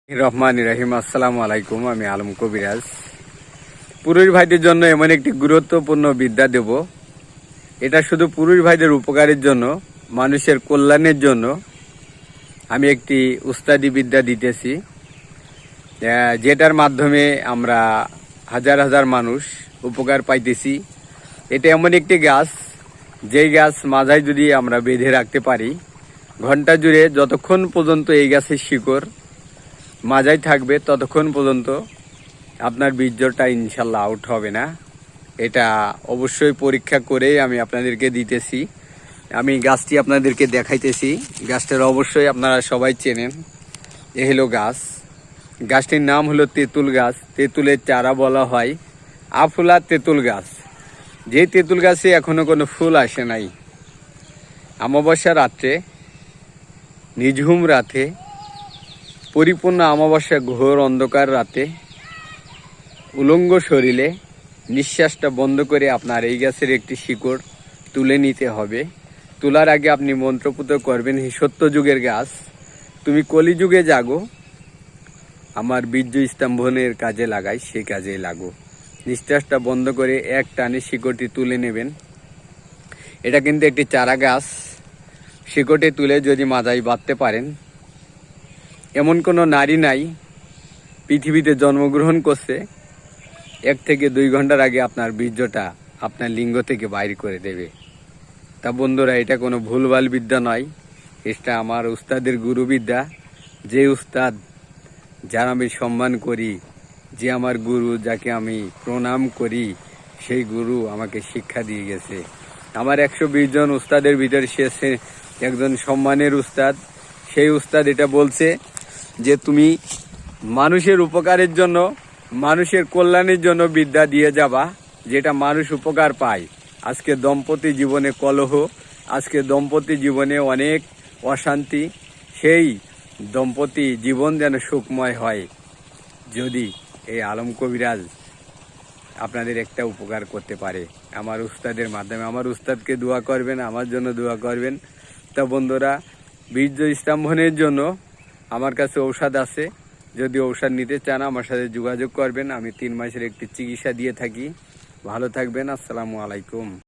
রহমান রাহিম। আসসালামু আলাইকুম। আমি আলম কবিরাজ। পুরুষ ভাইদের জন্য এমন একটি গুরুত্বপূর্ণ বিদ্যা দেব, এটা শুধু পুরুষ ভাইদের উপকারের জন্য, মানুষের কল্যাণের জন্য আমি একটি উস্তাদি বিদ্যা দিতেছি, যেটার মাধ্যমে আমরা হাজার হাজার মানুষ উপকার পাইতেছি। এটা এমন একটি গাছ, যেই গাছ মাথায় যদি আমরা বেঁধে রাখতে পারি, ঘন্টা জুড়ে যতক্ষণ পর্যন্ত এই গাছের শিকড় মাজায় থাকবে ততক্ষণ পর্যন্ত আপনার বীর্যটা ইনশাল্লাহ আউট হবে না। এটা অবশ্যই পরীক্ষা করেই আমি আপনাদেরকে দিতেছি। আমি গাছটি আপনাদেরকে দেখাইতেছি। গাছটার অবশ্যই আপনারা সবাই চেনেন। এ হলো গাছ। গাছটির নাম হলো তেঁতুল গাছ। তেঁতুলের চারা বলা হয় আফুলা তেঁতুল গাছ। যে তেঁতুল গাছে এখনো কোনো ফুল আসে নাই, অমাবস্যা রাত্রে, নিঝুম রাতে, পরিপূর্ণ অমাবস্যা ঘোর অন্ধকার রাতে, উলঙ্গ শরীরে নিঃশ্বাসটা বন্ধ করে আপনার এই গাছের একটি শিকড় তুলে নিতে হবে। তোলার আগে আপনি মন্ত্রপুত করবেন, হে সত্যযুগের গাছ, তুমি কলিযুগে জাগো, আমার বীর্য স্তম্ভনের কাজে লাগাই, সে কাজে লাগো। নিঃশ্বাসটা বন্ধ করে এক টানে শিকড়টি তুলে নেবেন। এটা কিন্তু একটি চারা গাছ। শিকড়টি তুলে যদি মাথায় বাঁধতে পারেন, এমন কোনো নারী নাই পৃথিবীতে জন্মগ্রহণ করছে 1 থেকে 2 ঘন্টার আগে আপনার বীর্যটা আপনার লিঙ্গ থেকে বাইর করে দেবে। তা বন্ধুরা, এটা কোনো ভুলভাল বিদ্যা নয়, এটা আমার উস্তাদের গুরুবিদ্যা। যে উস্তাদ, যার আমি সম্মান করি, যে আমার গুরু, যাকে আমি প্রণাম করি, সেই গুরু আমাকে শিক্ষা দিয়ে গেছে। আমার 120 জন উস্তাদের ভিতরে সে একজন সম্মানের উস্তাদ। সেই উস্তাদ এটা বলছে যে তুমি মানুষের উপকারের জন্য, মানুষের কল্যাণের জন্য বিদ্যা দিয়ে যাবা, যেটা মানুষ উপকার পায়। আজকে দম্পতি জীবনে কলহ, আজকে দম্পতি জীবনে অনেক অশান্তি, সেই দম্পতি জীবন যেন সুখময় হয় যদি এই আলম কবিরাজ আপনাদের একটা উপকার করতে পারে আমার উস্তাদের মাধ্যমে। আমার উস্তাদকে দোয়া করবেন, আমার জন্য দোয়া করবেন। তা বন্ধুরা, বীর্য স্তম্ভনের জন্য আমার কাছে ঔষধ আছে। যদি ঔষধ নিতে চান আমার সাথে যোগাযোগ করবেন। আমি 3 মাসের একটি চিকিৎসা দিয়ে থাকি। ভালো থাকবেন। আসসালামু আলাইকুম।